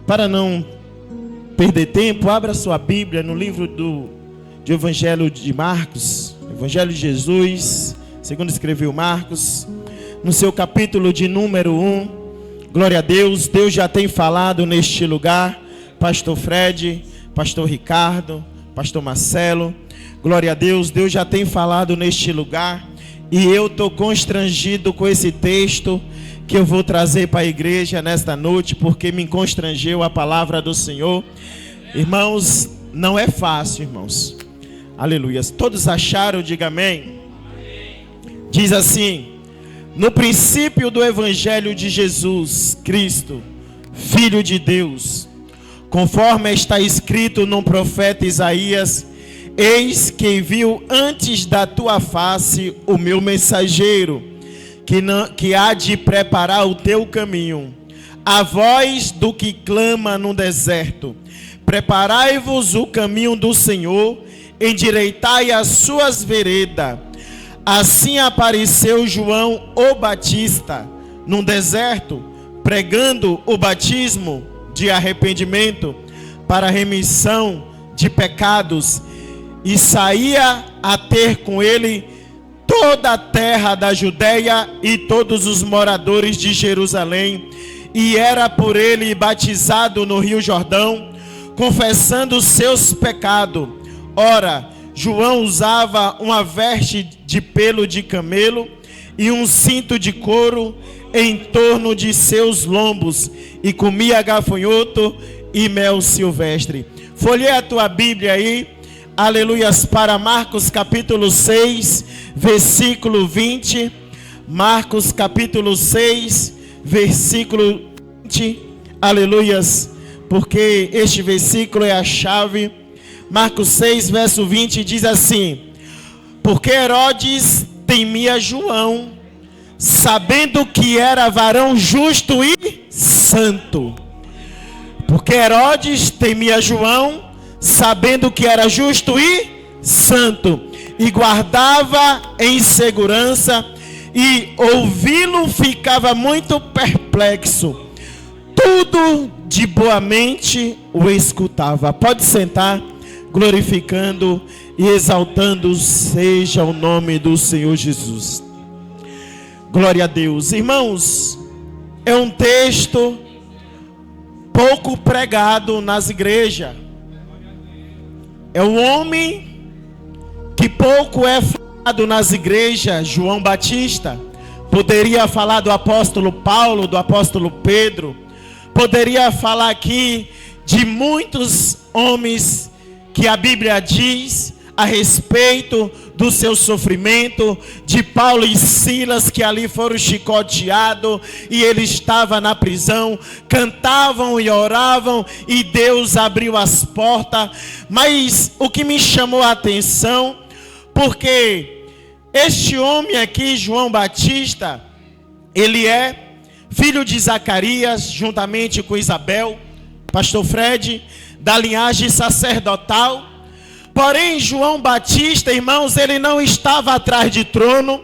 Para não perder tempo, abra sua Bíblia no livro do Evangelho de Marcos, Evangelho de Jesus, segundo escreveu Marcos, no seu capítulo de número 1. Glória a Deus, Deus já tem falado neste lugar. Pastor Fred, Pastor Ricardo, Pastor Marcelo, glória a Deus, Deus já tem falado neste lugar. E eu estou constrangido com esse texto que eu vou trazer para a igreja nesta noite, porque me constrangeu a palavra do Senhor. Irmãos, não é fácil, irmãos. Aleluia. Todos acharam? Diga amém. Diz assim: no princípio do Evangelho de Jesus Cristo, Filho de Deus, conforme está escrito no profeta Isaías: eis que envio antes da tua face o meu mensageiro, que há de preparar o teu caminho. A voz do que clama no deserto: preparai-vos o caminho do Senhor, endireitai as suas veredas. Assim apareceu João o Batista no deserto, pregando o batismo de arrependimento para a remissão de pecados, e saía a ter com ele toda a terra da Judeia e todos os moradores de Jerusalém, e era por ele batizado no Rio Jordão, confessando os seus pecados. Ora, João usava uma veste de pelo de camelo e um cinto de couro em torno de seus lombos, e comia gafanhoto e mel silvestre. Folheia a tua Bíblia aí, aleluias, para Marcos capítulo 6, versículo 20. Marcos capítulo 6, versículo 20, aleluias, porque este versículo é a chave. Marcos 6, verso 20 diz assim: porque Herodes temia João, sabendo que era varão justo e santo. Porque Herodes temia João, sabendo que era justo e santo, e guardava em segurança, e ouvi-lo ficava muito perplexo. Tudo de boa mente o escutava. Pode sentar. Glorificando e exaltando seja o nome do Senhor Jesus. Glória a Deus. Irmãos, é um texto pouco pregado nas igrejas. É um homem que pouco é falado nas igrejas. João Batista. Poderia falar do apóstolo Paulo, do apóstolo Pedro. Poderia falar aqui de muitos homens que a Bíblia diz a respeito do seu sofrimento, de Paulo e Silas, que ali foram chicoteados e ele estava na prisão, cantavam e oravam e Deus abriu as portas. Mas o que me chamou a atenção, porque este homem aqui, João Batista, ele é filho de Zacarias, juntamente com Isabel, pastor Fred, da linhagem sacerdotal. Porém, João Batista, irmãos, ele não estava atrás de trono.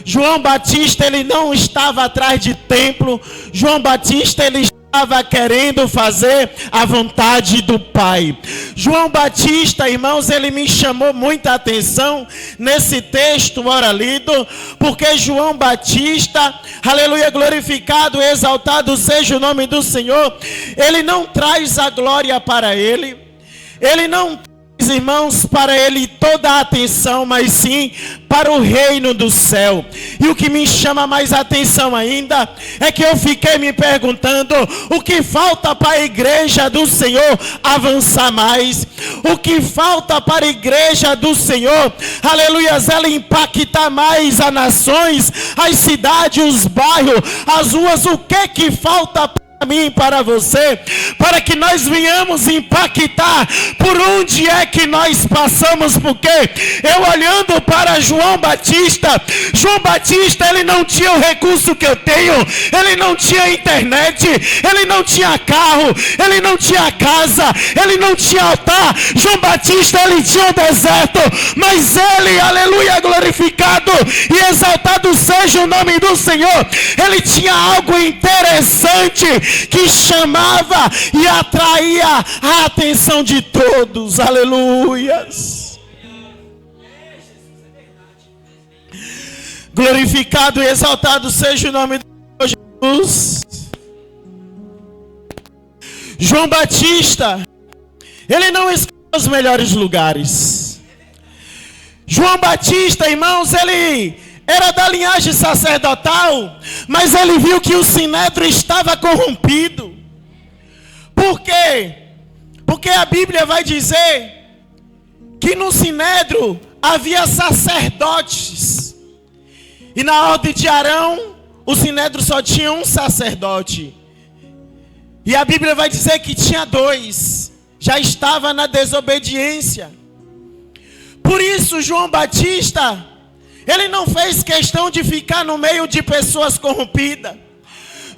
João Batista, ele não estava atrás de templo. João Batista, ele estava querendo fazer a vontade do Pai. João Batista, irmãos, ele me chamou muita atenção nesse texto ora lido, porque João Batista, aleluia, glorificado e exaltado seja o nome do Senhor, ele não traz a glória para ele, ele não traz, irmãos, para ele toda a atenção, mas sim para o reino do céu. E o que me chama mais atenção ainda é que eu fiquei me perguntando o que falta para a igreja do Senhor avançar mais, o que falta para a igreja do Senhor, aleluias, ela impactar mais as nações, as cidades, os bairros, as ruas. O que falta para mim, para você, para que nós venhamos impactar por onde é que nós passamos? Porque eu olhando para João Batista, ele não tinha o recurso que eu tenho, ele não tinha internet, ele não tinha carro, ele não tinha casa, ele não tinha altar. João Batista, ele tinha o deserto, mas ele, aleluia, glorificado e exaltado seja o nome do Senhor, ele tinha algo interessante que chamava e atraía a atenção de todos. Aleluias. Glorificado e exaltado seja o nome de Jesus. João Batista, ele não escolheu os melhores lugares. João Batista, irmãos, ele era da linhagem sacerdotal, mas ele viu que o sinédrio estava corrompido. Por quê? Porque a Bíblia vai dizer que no sinédrio havia sacerdotes. E na ordem de Arão, o sinédrio só tinha um sacerdote. E a Bíblia vai dizer que tinha 2. Já estava na desobediência. Por isso João Batista, ele não fez questão de ficar no meio de pessoas corrompidas.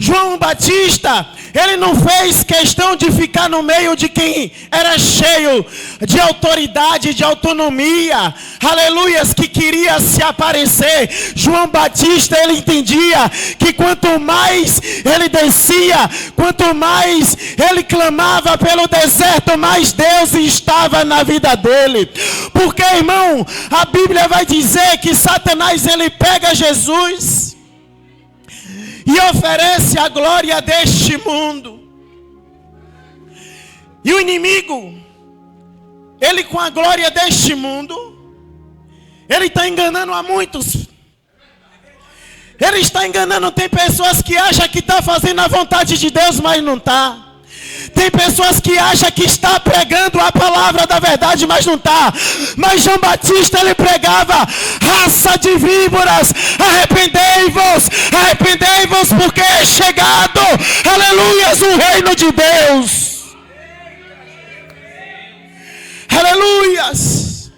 João Batista, ele não fez questão de ficar no meio de quem era cheio de autoridade, de autonomia, aleluias, que queria se aparecer. João Batista, ele entendia que quanto mais ele descia, quanto mais ele clamava pelo deserto, mais Deus estava na vida dele. Porque, irmão, a Bíblia vai dizer que Satanás, ele pega Jesus e oferece a glória deste mundo. E o inimigo, ele com a glória deste mundo, ele está enganando a muitos. Ele está enganando, tem pessoas que acham que está fazendo a vontade de Deus, mas não está. Tem pessoas que acham que está pregando a palavra da verdade, mas não está. Mas João Batista, ele pregava: raça de víboras, arrependei-vos, porque é chegado, aleluias, o reino de Deus. Aleluias.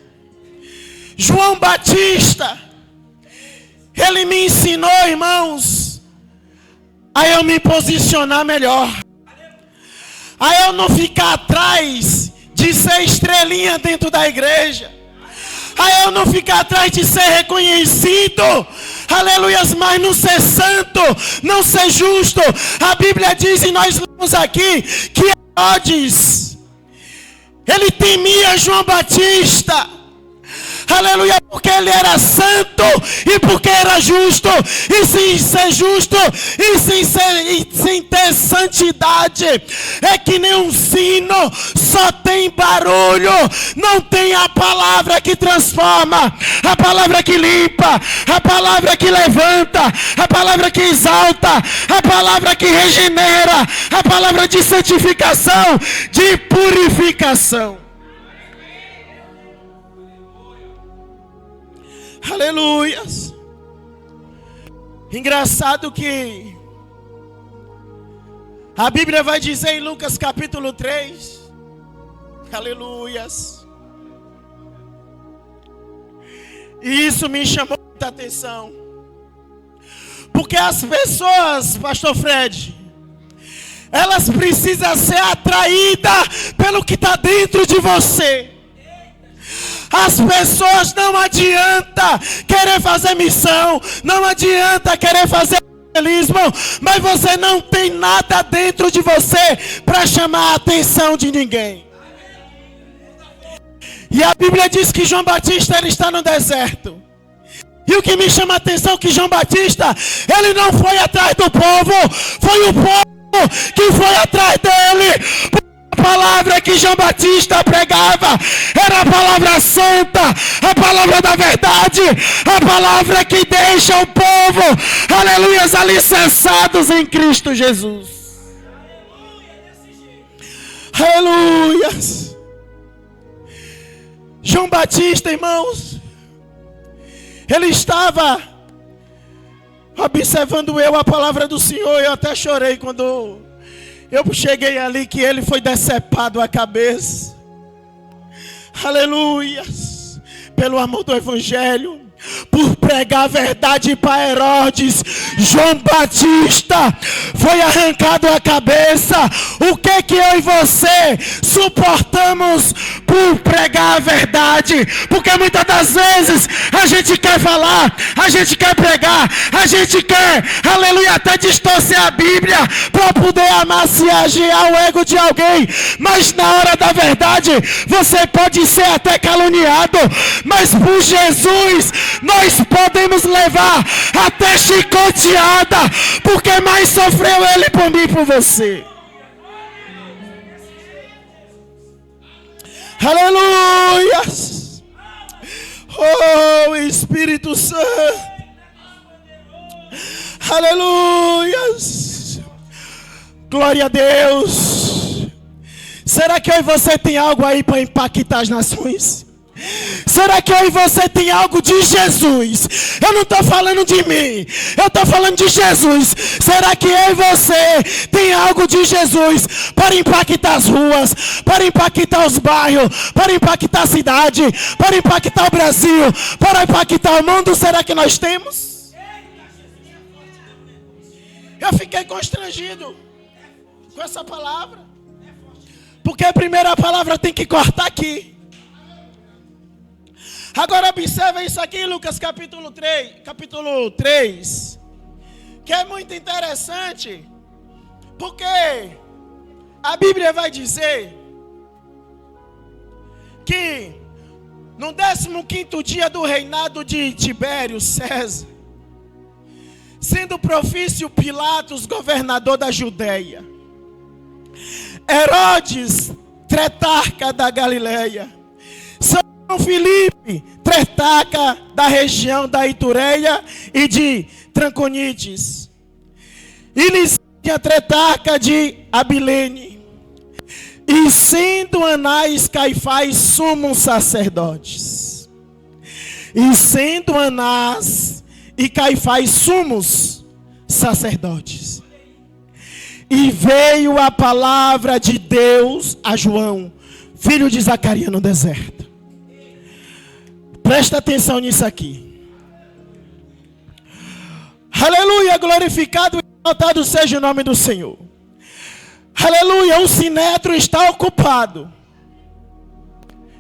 João Batista, ele me ensinou, irmãos, a eu me posicionar melhor, a eu não ficar atrás de ser estrelinha dentro da igreja, a eu não ficar atrás de ser reconhecido, aleluias, mas não ser santo, não ser justo. A Bíblia diz, e nós lemos aqui, que Herodes, ele temia João Batista, aleluia, porque ele era santo e porque era justo. E sem ser justo e sem ter santidade, é que nem um sino, só tem barulho, não tem a palavra que transforma, a palavra que limpa, a palavra que levanta, a palavra que exalta, a palavra que regenera, a palavra de santificação, de purificação. Aleluias. Engraçado que a Bíblia vai dizer em Lucas capítulo 3, aleluias, e isso me chamou muita atenção, porque as pessoas, pastor Fred, elas precisam ser atraídas pelo que está dentro de você. As pessoas, não adianta querer fazer missão, não adianta querer fazer evangelismo, mas você não tem nada dentro de você para chamar a atenção de ninguém. E a Bíblia diz que João Batista, ele está no deserto. E o que me chama a atenção é que João Batista, ele não foi atrás do povo, foi o povo que foi atrás dele. A palavra que João Batista pregava era a palavra santa, a palavra da verdade, a palavra que deixa o povo, aleluias, alicerçados em Cristo Jesus. Aleluias. João Batista, irmãos, ele estava observando a palavra do Senhor. Eu até chorei quando eu cheguei ali, que ele foi decepado a cabeça. Aleluias. Pelo amor do Evangelho. por pregar a verdade para Herodes, João Batista foi arrancado a cabeça. O que eu e você suportamos por pregar a verdade? Porque muitas das vezes a gente quer falar, a gente quer pregar, a gente quer, aleluia, até distorcer a Bíblia para poder amassagear o ego de alguém. Mas na hora da verdade você pode ser até caluniado, mas por Jesus nós podemos levar até chicoteada, porque mais sofreu ele por mim e por você. Aleluia! Oh, Espírito Santo! Aleluia! Glória a Deus! Será que eu e você tem algo aí para impactar as nações? Será que eu e você tem algo de Jesus? Eu não estou falando de mim, eu estou falando de Jesus. Será que eu e você tem algo de Jesus para impactar as ruas, para impactar os bairros, para impactar a cidade, para impactar o Brasil, para impactar o mundo? Será que nós temos? Eu fiquei constrangido com essa palavra, porque a primeira palavra tem que cortar aqui. Agora observa isso aqui em Lucas capítulo 3, que é muito interessante, porque a Bíblia vai dizer que no 15º dia do reinado de Tibério César, sendo Profício Pilatos governador da Judeia, Herodes tetrarca da Galileia, São Filipe, tetrarca da região da Itureia e de Tranconites, e Lisânia, tetrarca de Abilene, e sendo Anás, Caifás, sumos sacerdotes. E sendo Anás e Caifás sumos sacerdotes. E veio a palavra de Deus a João, filho de Zacarias, no deserto. Presta atenção nisso aqui. Aleluia, glorificado e exaltado seja o nome do Senhor. Aleluia, o sinédrio está ocupado.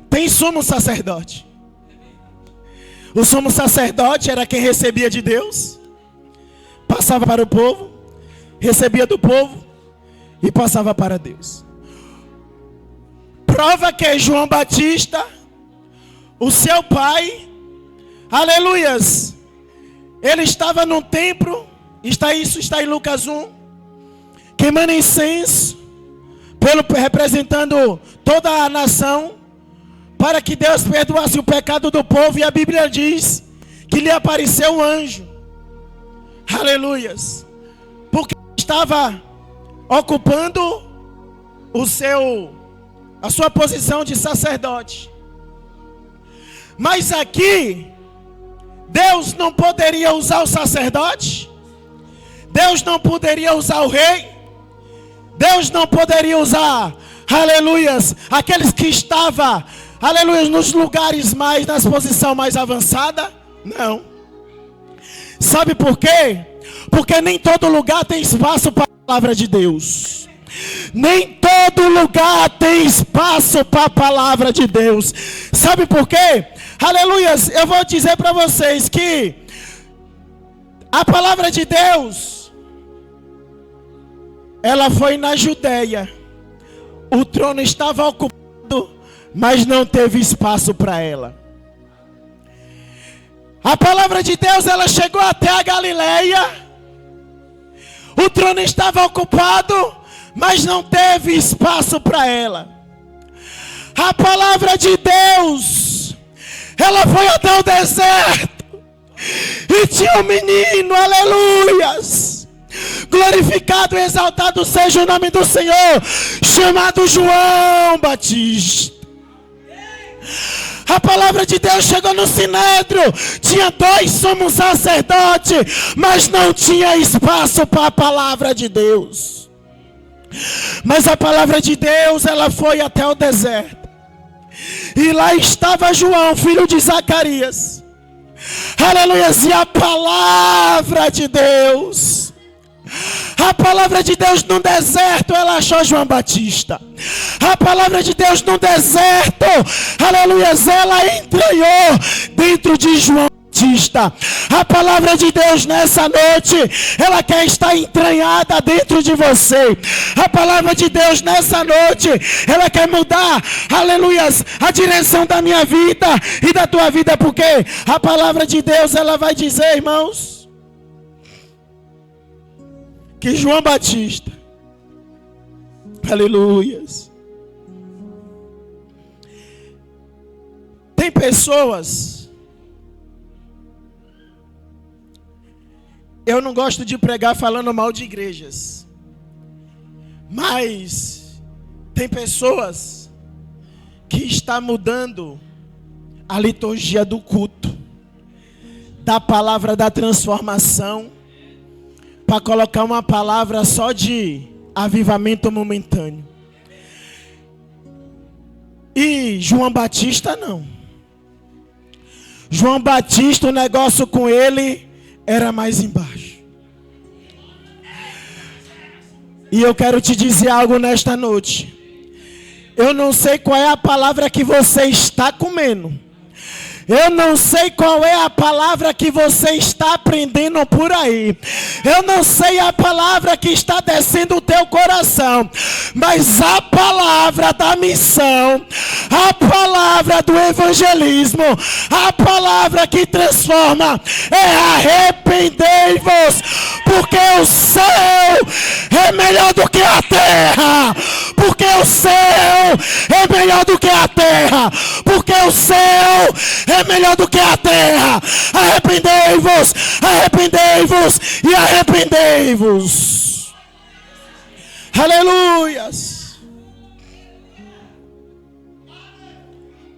Tem sumo sacerdote. O sumo sacerdote era quem recebia de Deus, passava para o povo, recebia do povo e passava para Deus. Prova que João Batista, o seu pai, aleluias, ele estava num templo, isso está em Lucas 1, queimando incenso, representando toda a nação, para que Deus perdoasse o pecado do povo. E a Bíblia diz que lhe apareceu um anjo, aleluias, porque estava ocupando a sua posição de sacerdote. Mas aqui Deus não poderia usar o sacerdote, Deus não poderia usar o rei, Deus não poderia usar, aleluias, aqueles que estavam, aleluias, nos lugares mais, nas posições mais avançadas. Não. Sabe por quê? Porque nem todo lugar tem espaço para a palavra de Deus. Nem todo lugar tem espaço para a palavra de Deus. Sabe por quê? Aleluias, eu vou dizer para vocês que a palavra de Deus, ela foi na Judeia. O trono estava ocupado, mas não teve espaço para ela. A palavra de Deus, ela chegou até a Galileia. O trono estava ocupado, mas não teve espaço para ela. A palavra de Deus, ela foi até o deserto, e tinha um menino, aleluias, glorificado e exaltado seja o nome do Senhor, chamado João Batista. A palavra de Deus chegou no sinédrio, tinha 2 sumos sacerdotes, mas não tinha espaço para a palavra de Deus. Mas a palavra de Deus, ela foi até o deserto, e lá estava João, filho de Zacarias, Aleluia. E a palavra de Deus, a palavra de Deus no deserto, ela achou João Batista. A palavra de Deus no deserto, aleluia, ela entranhou dentro de João Batista. A palavra de Deus nessa noite, ela quer estar entranhada dentro de você. A palavra de Deus nessa noite, ela quer mudar, aleluia, a direção da minha vida e da tua vida, porque a palavra de Deus, ela vai dizer, irmãos, que João Batista, aleluias, tem pessoas, eu não gosto de pregar falando mal de igrejas, mas tem pessoas que estão mudando a liturgia do culto, da palavra da transformação, para colocar uma palavra só de avivamento momentâneo. E João Batista não. João Batista, o negócio com ele era mais embaixo. E eu quero te dizer algo nesta noite. Eu não sei qual é a palavra que você está comendo. Eu não sei qual é a palavra que você está aprendendo por aí. Eu não sei a palavra que está descendo o teu coração. Mas a palavra da missão, a palavra do evangelismo, a palavra que transforma é arrependei-vos, porque o céu é melhor do que a terra. Porque o céu é melhor do que a terra. Porque o céu é melhor do que a terra. Arrependei-vos, arrependei-vos e arrependei-vos. Aleluias.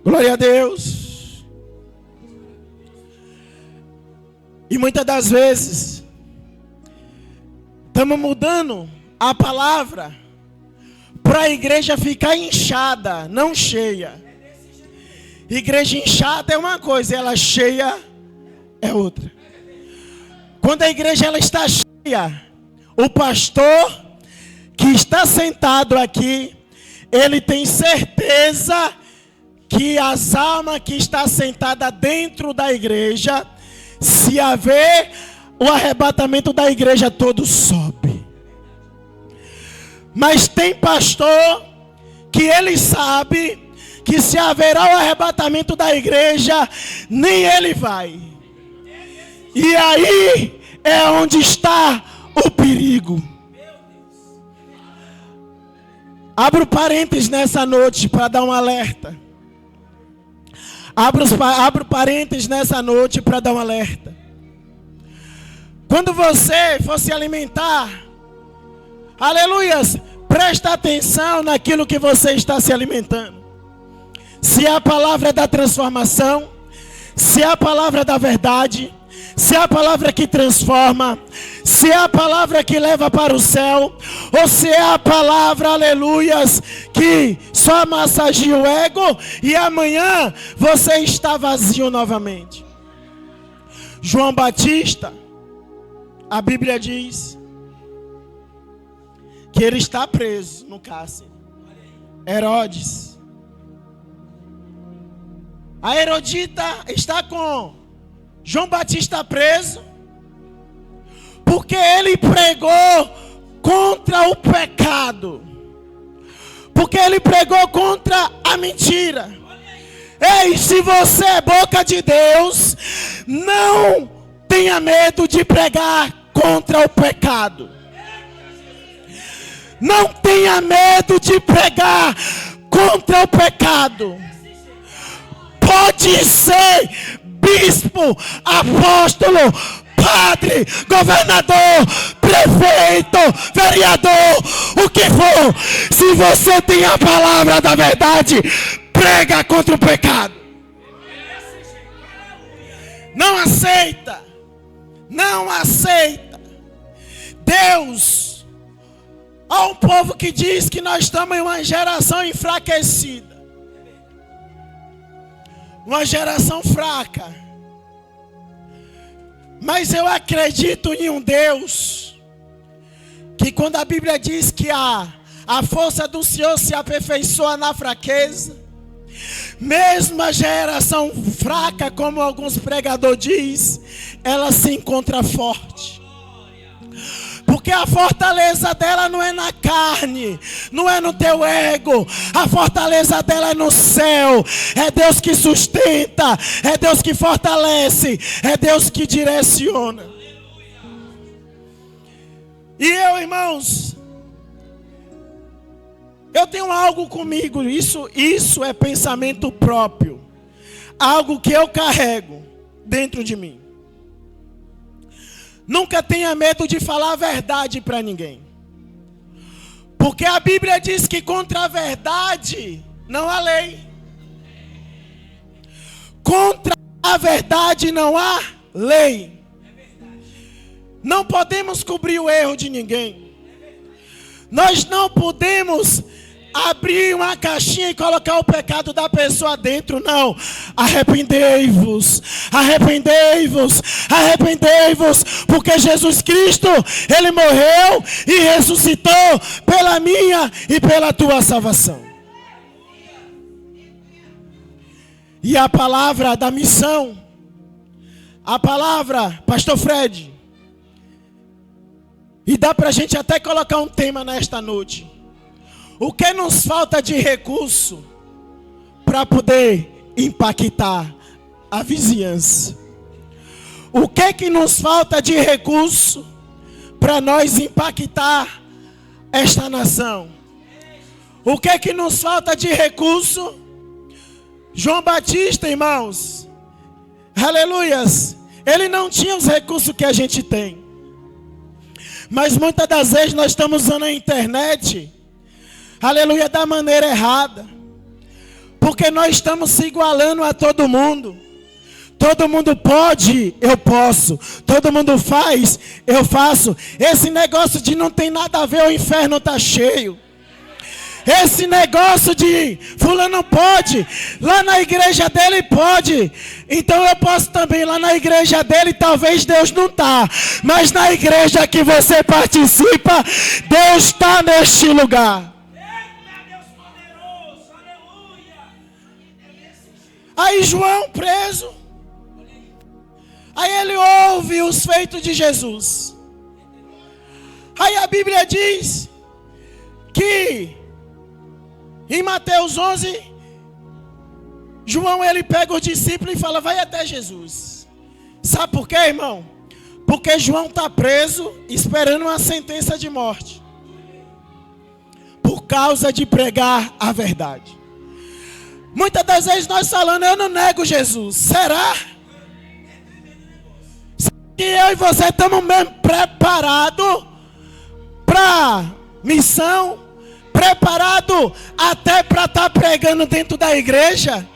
Glória a Deus. E muitas das vezes estamos mudando a palavra para a igreja ficar inchada, não cheia. Igreja inchada é uma coisa, ela cheia é outra. Quando a igreja ela está cheia, o pastor que está sentado aqui, ele tem certeza que as almas que estão sentadas dentro da igreja, se haver o arrebatamento da igreja, todo sobe. Mas tem pastor que ele sabe que se haverá o arrebatamento da igreja, nem ele vai. E aí é onde está o perigo. Abro parênteses nessa noite para dar um alerta. Abro parênteses nessa noite para dar um alerta. Quando você for se alimentar, aleluias, presta atenção naquilo que você está se alimentando. Se é a palavra da transformação, se é a palavra da verdade, se é a palavra que transforma, se é a palavra que leva para o céu, ou se é a palavra, aleluias, que só massageia o ego e amanhã você está vazio novamente. João Batista, a Bíblia diz que ele está preso no cárcere. Herodes, a Herodita está com João Batista preso, porque ele pregou contra o pecado, porque ele pregou contra a mentira. Ei, se você é boca de Deus, não tenha medo de pregar contra o pecado. Não tenha medo de pregar contra o pecado. Pode ser bispo, apóstolo, padre, governador, prefeito, vereador, o que for. Se você tem a palavra da verdade, prega contra o pecado. Não aceita. Não aceita. Deus, há um povo que diz que nós estamos em uma geração enfraquecida. Uma geração fraca. Mas eu acredito em um Deus que, quando a Bíblia diz que a força do Senhor se aperfeiçoa na fraqueza, mesmo a geração fraca, como alguns pregadores dizem, ela se encontra forte. Porque a fortaleza dela não é na carne, não é no teu ego. A fortaleza dela é no céu. É Deus que sustenta, é Deus que fortalece, é Deus que direciona. E eu, irmãos, eu tenho algo comigo, isso é pensamento próprio. Algo que eu carrego dentro de mim. Nunca tenha medo de falar a verdade para ninguém. Porque a Bíblia diz que contra a verdade não há lei. Contra a verdade não há lei. Não podemos cobrir o erro de ninguém. Nós não podemos abrir uma caixinha e colocar o pecado da pessoa dentro, não. Arrependei-vos, arrependei-vos, arrependei-vos, porque Jesus Cristo, Ele morreu e ressuscitou pela minha e pela tua salvação. E a palavra da missão, a palavra, Pastor Fred, e dá para a gente até colocar um tema nesta noite. O que nos falta de recurso para poder impactar a vizinhança? O que nos falta de recurso para nós impactar esta nação? O que nos falta de recurso? João Batista, irmãos, aleluias, ele não tinha os recursos que a gente tem. Mas muitas das vezes nós estamos usando a internet, aleluia, da maneira errada. Porque nós estamos se igualando a todo mundo. Todo mundo pode, eu posso. Todo mundo faz, eu faço. Esse negócio de não tem nada a ver, o inferno está cheio. Esse negócio de fulano pode, lá na igreja dele pode, então eu posso também. Lá na igreja dele talvez Deus não está, mas na igreja que você participa, Deus está neste lugar. Aí João preso, aí ele ouve os feitos de Jesus. Aí a Bíblia diz que em Mateus 11, João ele pega os discípulos e fala: vai até Jesus. Sabe por quê, irmão? Porque João está preso esperando uma sentença de morte, por causa de pregar a verdade. Muitas das vezes nós falando: eu não nego Jesus. Será? Será que eu e você estamos mesmo preparados para missão? Preparado até para estar pregando dentro da igreja?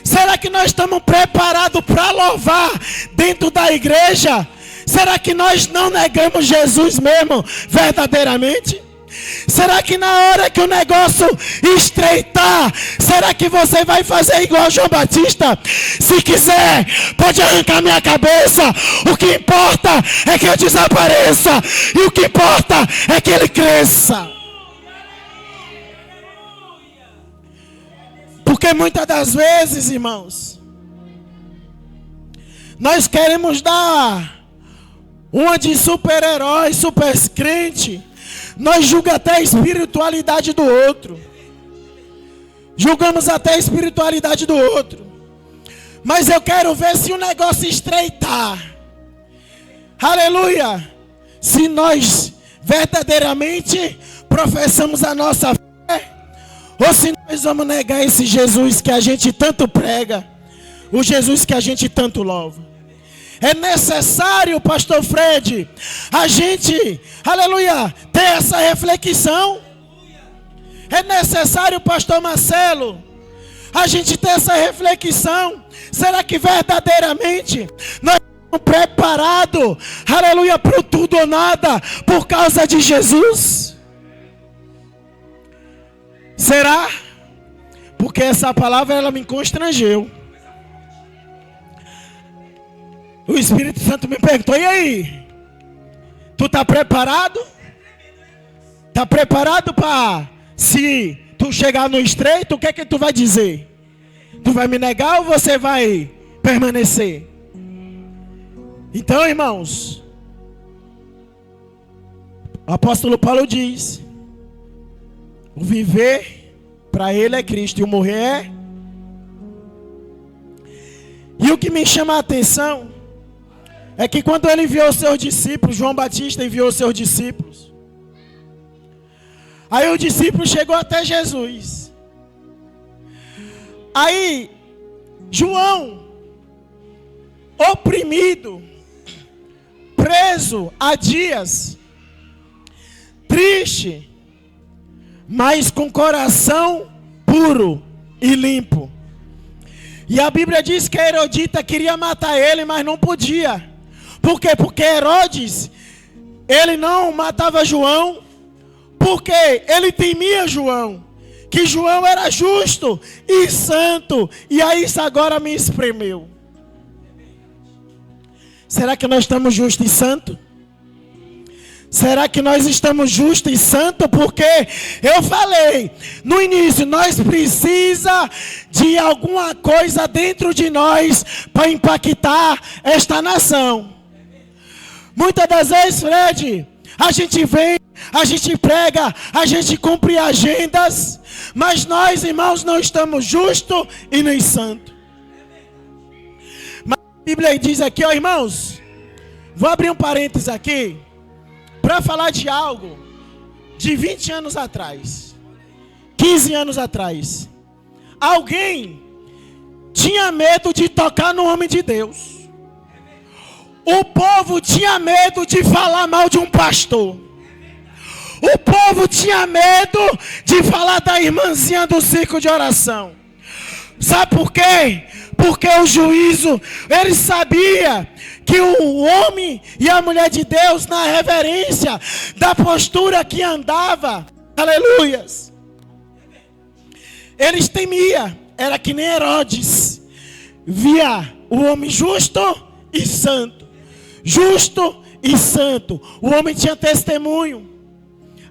Será que nós estamos preparados para louvar dentro da igreja? Será que nós não negamos Jesus mesmo, verdadeiramente? Será que na hora que o negócio estreitar, será que você vai fazer igual João Batista? Se quiser, pode arrancar minha cabeça. O que importa é que eu desapareça, e o que importa é que ele cresça. Porque muitas das vezes, irmãos, nós queremos dar uma de super-herói, super crente. Nós julgamos até a espiritualidade do outro. Julgamos até a espiritualidade do outro. Mas eu quero ver se o negócio estreitar. Aleluia! Se nós verdadeiramente professamos a nossa fé, ou se nós vamos negar esse Jesus que a gente tanto prega, o Jesus que a gente tanto louva. É necessário, Pastor Fred, a gente, aleluia, ter essa reflexão. É necessário, Pastor Marcelo, a gente ter essa reflexão. Será que verdadeiramente nós estamos preparados, aleluia, para o tudo ou nada por causa de Jesus? Será? Porque essa palavra ela me constrangeu. O Espírito Santo me perguntou: e aí? Tu está preparado? Está preparado para, se tu chegar no estreito, o que é que tu vai dizer? Tu vai me negar ou você vai permanecer? Então, irmãos, o apóstolo Paulo diz: o viver para ele é Cristo e o morrer é. E o que me chama a atenção é que quando ele enviou os seus discípulos, João Batista enviou os seus discípulos, aí o discípulo chegou até Jesus. Aí João, oprimido, preso há dias, triste, mas com coração puro e limpo. E a Bíblia diz que a Herodita queria matar ele, mas não podia. Por quê? Porque Herodes, ele não matava João, porque ele temia João, que João era justo e santo, e aí isso agora me espremeu. Será que nós estamos justos e santos? Será que nós estamos justos e santos? Porque eu falei no início, nós precisamos de alguma coisa dentro de nós para impactar esta nação. Muitas das vezes, Fred, a gente vem, a gente prega, a gente cumpre agendas, mas nós, irmãos, não estamos justos e nem santos. Mas a Bíblia diz aqui, ó, irmãos, vou abrir um parênteses aqui, para falar de algo de 20 anos atrás, 15 anos atrás. Alguém tinha medo de tocar no homem de Deus. O povo tinha medo de falar mal de um pastor. O povo tinha medo de falar da irmãzinha do círculo de oração. Sabe por quê? Porque o juízo, ele sabia que o homem e a mulher de Deus, na reverência da postura que andava, aleluias, eles temiam. Era que nem Herodes via o homem justo e santo. Justo e santo. O homem tinha testemunho,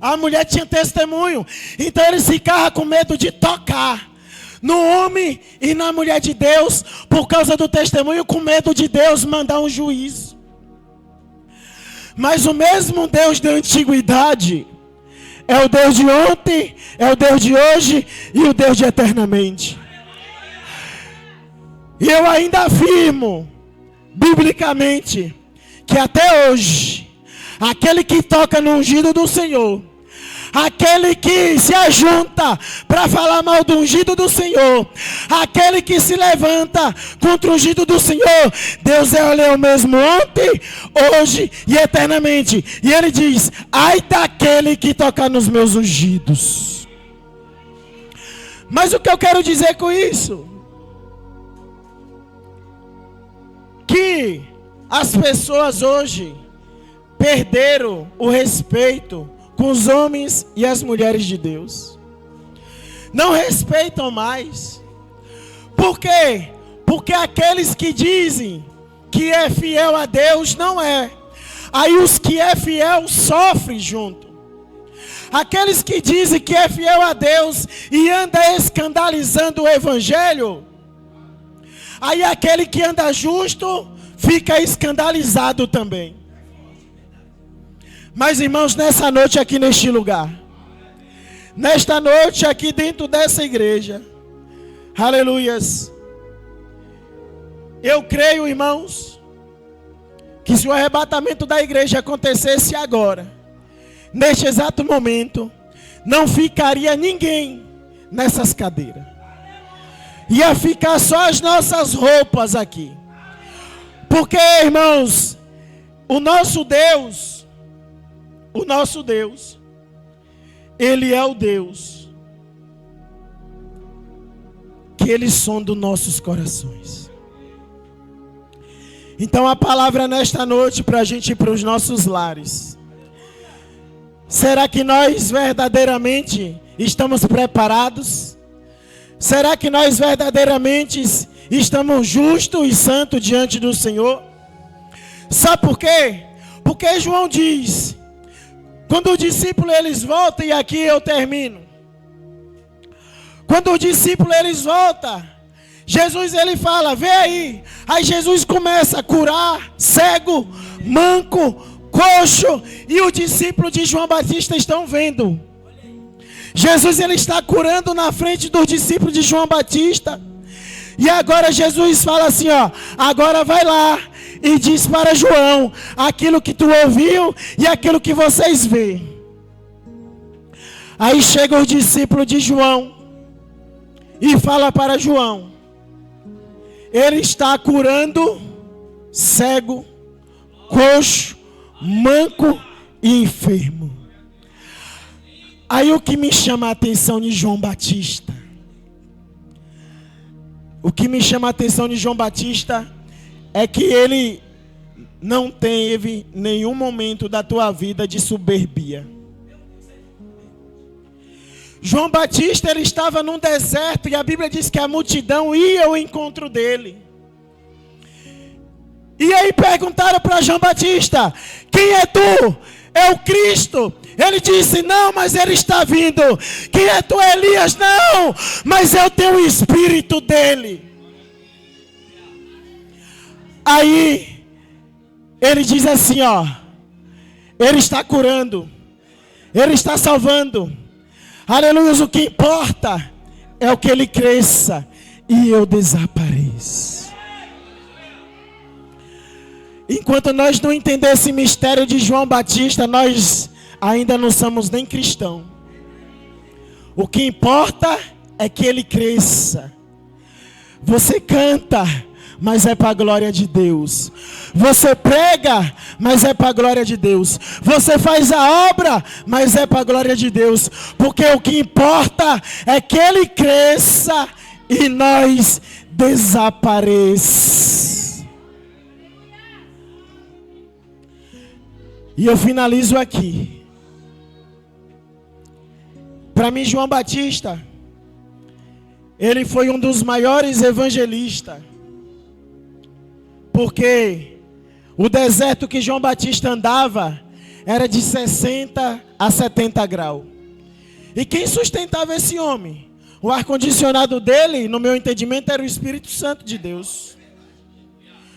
a mulher tinha testemunho. Então eles ficavam com medo de tocar no homem e na mulher de Deus, por causa do testemunho, com medo de Deus mandar um juízo. Mas o mesmo Deus da antiguidade é o Deus de ontem, é o Deus de hoje e o Deus de eternamente. E eu ainda afirmo, biblicamente, que até hoje, aquele que toca no ungido do Senhor, aquele que se ajunta para falar mal do ungido do Senhor, aquele que se levanta contra o ungido do Senhor, Deus é o mesmo ontem, hoje e eternamente. E ele diz: ai daquele que tocar nos meus ungidos. Mas o que eu quero dizer com isso? Que as pessoas hoje perderam o respeito com os homens e as mulheres de Deus. Não respeitam mais. Por quê? Porque aqueles que dizem que é fiel a Deus não é. Aí os que é fiel sofrem junto. Aqueles que dizem que é fiel a Deus e anda escandalizando o evangelho, aí aquele que anda justo fica escandalizado também. Mas irmãos, nessa noite aqui neste lugar, nesta noite aqui dentro dessa igreja, aleluias, eu creio, irmãos, que se o arrebatamento da igreja acontecesse agora, neste exato momento, não ficaria ninguém nessas cadeiras. Ia ficar só as nossas roupas aqui. Porque, irmãos, o nosso Deus, Ele é o Deus que Ele sonda os nossos corações. Então a palavra nesta noite para a gente ir para os nossos lares. Será que nós verdadeiramente estamos preparados? Será que nós verdadeiramente estamos justos e santos diante do Senhor? Sabe por quê? Porque João diz, quando os discípulos eles voltam, e aqui eu termino. Quando os discípulos eles voltam, Jesus ele fala, vê aí. Aí Jesus começa a curar cego, manco, coxo, e os discípulos de João Batista estão vendo. Jesus ele está curando na frente dos discípulos de João Batista. E agora Jesus fala assim, ó, agora vai lá e diz para João aquilo que tu ouviu e aquilo que vocês vê. Aí chega o discípulo de João e fala para João, ele está curando cego, coxo, manco e enfermo. Aí o que me chama a atenção de João Batista, é que ele não teve nenhum momento da tua vida de soberbia. João Batista ele estava num deserto e a Bíblia diz que a multidão ia ao encontro dele. E aí perguntaram para João Batista, quem é tu? É o Cristo. Ele disse, não, mas ele está vindo. Quem é tu, Elias? Não, mas eu tenho o espírito dele. Aí ele diz assim, ó, ele está curando, ele está salvando. Aleluia, o que importa é o que ele cresça e eu desapareça. Enquanto nós não entendemos esse mistério de João Batista, nós ainda não somos nem cristãos. O que importa é que ele cresça. Você canta, mas é para a glória de Deus. Você prega, mas é para a glória de Deus. Você faz a obra, mas é para a glória de Deus. Porque o que importa é que ele cresça e nós desapareçamos. E eu finalizo aqui. Para mim, João Batista, ele foi um dos maiores evangelistas. Porque o deserto que João Batista andava era de 60 a 70 graus. E quem sustentava esse homem? O ar-condicionado dele, no meu entendimento, era o Espírito Santo de Deus.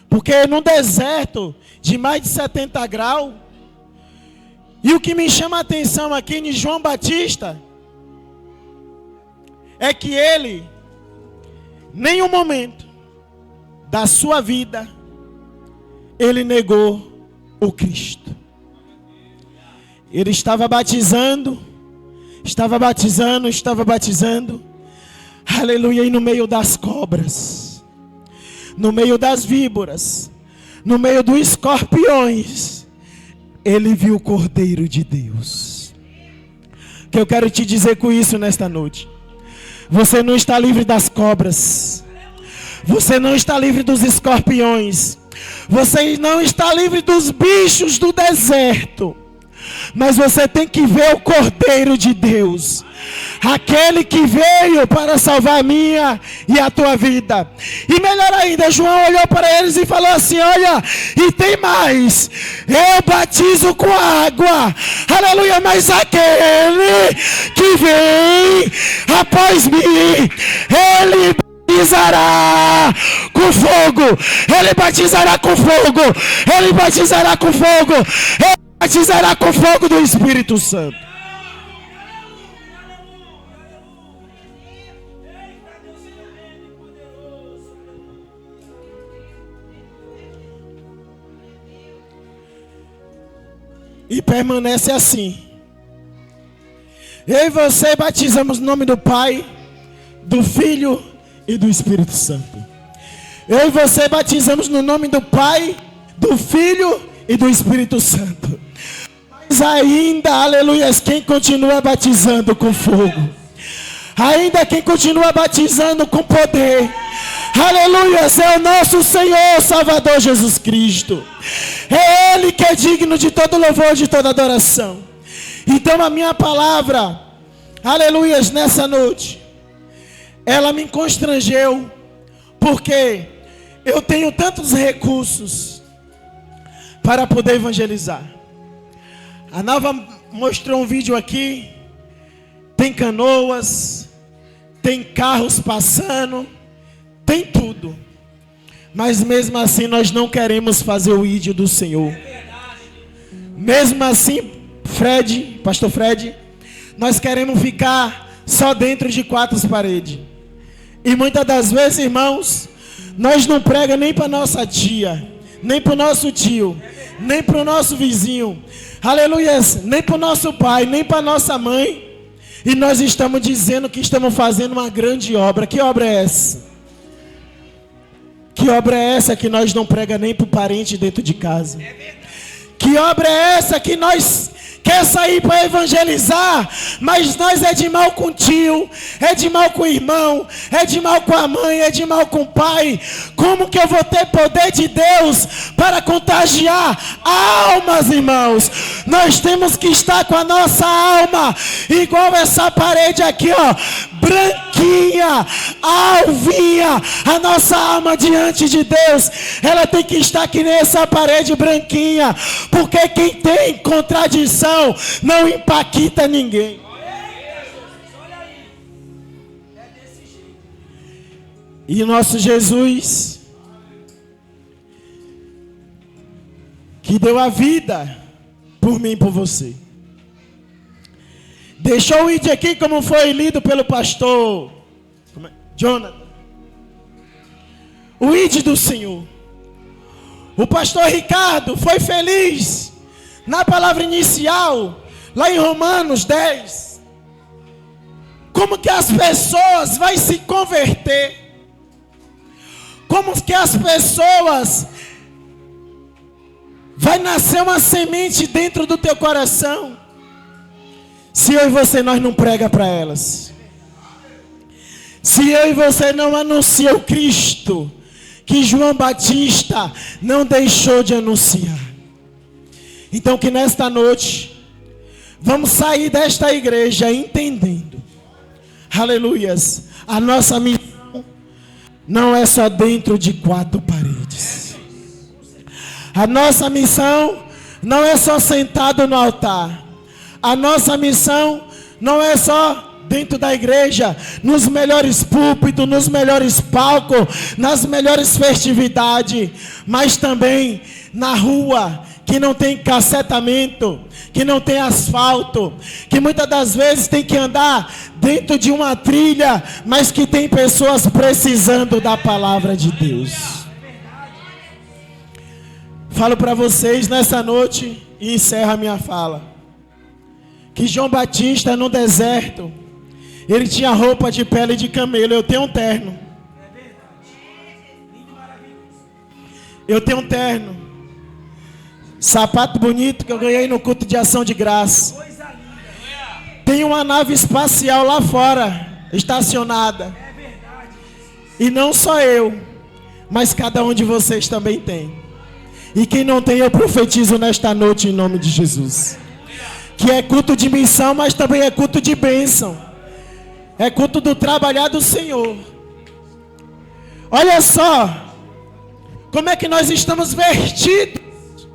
Porque num deserto de mais de 70 graus, e o que me chama a atenção aqui em João Batista é que ele, nenhum momento da sua vida, ele negou o Cristo. Ele estava batizando, aleluia, e no meio das cobras, no meio das víboras, no meio dos escorpiões, ele viu o Cordeiro de Deus. O que eu quero te dizer com isso nesta noite? Você não está livre das cobras. Você não está livre dos escorpiões. Você não está livre dos bichos do deserto. Mas você tem que ver o Cordeiro de Deus, aquele que veio para salvar a minha e a tua vida. E melhor ainda, João olhou para eles e falou assim, olha, e tem mais, eu batizo com água, aleluia, mas aquele que vem após mim, ele batizará com fogo, ele batizará com fogo, ele batizará com fogo, ele batizará com fogo do Espírito Santo. E permanece assim. Eu e você batizamos no nome do Pai, do Filho e do Espírito Santo. Eu e você batizamos no nome do Pai, do Filho e do Espírito Santo. Mas ainda, aleluia, quem continua batizando com fogo, ainda quem continua batizando com poder, aleluia, é o nosso Senhor Salvador Jesus Cristo. É Ele que é digno de todo louvor, de toda adoração. Então a minha palavra, aleluia, nessa noite, ela me constrangeu, porque eu tenho tantos recursos, para poder evangelizar. A Nova mostrou um vídeo aqui. Tem canoas, tem carros passando, tem tudo. Mas mesmo assim nós não queremos fazer o ídio do Senhor. Mesmo assim, pastor Fred, nós queremos ficar só dentro de 4 paredes. E muitas das vezes, irmãos, nós não pregamos nem para nossa tia, nem para o nosso tio, nem para o nosso vizinho, aleluia, nem para o nosso pai, nem para nossa mãe. E nós estamos dizendo que estamos fazendo uma grande obra. Que obra é essa? Que obra é essa que nós não pregamos nem para o parente dentro de casa? Que obra é essa que nós quer sair para evangelizar, mas nós é de mal com o tio, é de mal com o irmão, é de mal com a mãe, é de mal com o pai? Como que eu vou ter poder de Deus para contagiar almas, irmãos? Nós temos que estar com a nossa alma igual essa parede aqui, ó, branquinha, alvinha. A nossa alma diante de Deus, ela tem que estar que nem essa parede branquinha, porque quem tem contradição não impacta ninguém. E o nosso Jesus, que deu a vida por mim e por você, deixou o ID aqui, como foi lido pelo pastor Jonathan. O ID do Senhor. O pastor Ricardo foi feliz na palavra inicial, lá em Romanos 10. Como que as pessoas vão se converter? Como que as pessoas vai nascer uma semente dentro do teu coração? Se eu e você nós não prega para elas. Se eu e você não anuncia o Cristo que João Batista não deixou de anunciar. Então que nesta noite vamos sair desta igreja entendendo, aleluias, a nossa missão não é só dentro de 4 paredes. A nossa missão não é só sentado no altar. A nossa missão não é só dentro da igreja, nos melhores púlpitos, nos melhores palcos, nas melhores festividades, mas também na rua, que não tem cacetamento, que não tem asfalto, que muitas das vezes tem que andar dentro de uma trilha, mas que tem pessoas precisando da palavra de Deus. Falo para vocês nessa noite e encerro a minha fala, que João Batista no deserto, ele tinha roupa de pele de camelo. Eu tenho um terno. Eu tenho um terno. Sapato bonito que eu ganhei no culto de ação de graça. Tem uma nave espacial lá fora, estacionada. E não só eu, mas cada um de vocês também tem. E quem não tem, eu profetizo nesta noite em nome de Jesus. Que é culto de missão, mas também é culto de bênção. É culto do trabalhar do Senhor. Olha só como é que nós estamos vestidos,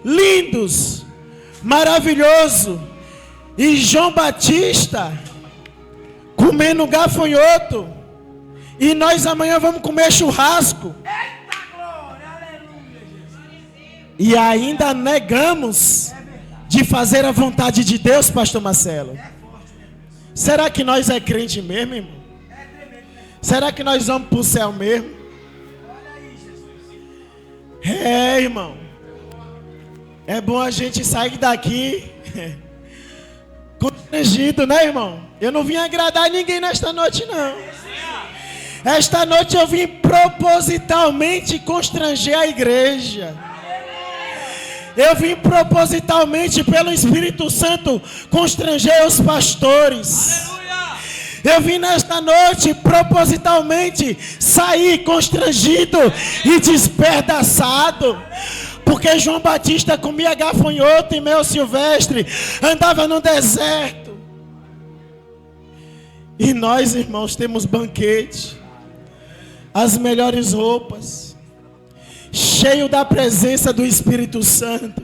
lindos, maravilhoso. E João Batista comendo gafanhoto, e nós amanhã vamos comer churrasco. E ainda negamos de fazer a vontade de Deus, pastor Marcelo. Será que nós é crente mesmo, irmão? Será que nós vamos para o céu mesmo? É, irmão. É bom a gente sair daqui constrangido, né, irmão? Eu não vim agradar ninguém nesta noite, não. Esta noite eu vim propositalmente constranger a igreja. Eu vim propositalmente pelo Espírito Santo constranger os pastores. Eu vim nesta noite propositalmente sair constrangido e despedaçado. Porque João Batista comia gafanhoto e mel silvestre, andava no deserto. E nós, irmãos, temos banquete, as melhores roupas. cheio da presença do Espírito Santo.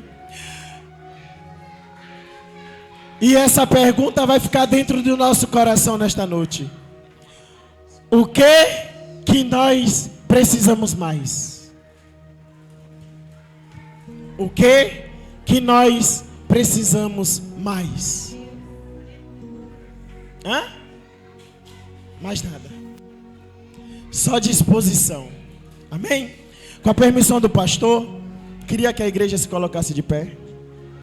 E essa pergunta vai ficar dentro do nosso coração nesta noite. O que nós precisamos mais? O que nós precisamos mais? Hã? Mais nada. Só disposição. Amém? Com a permissão do pastor, queria que a igreja se colocasse de pé.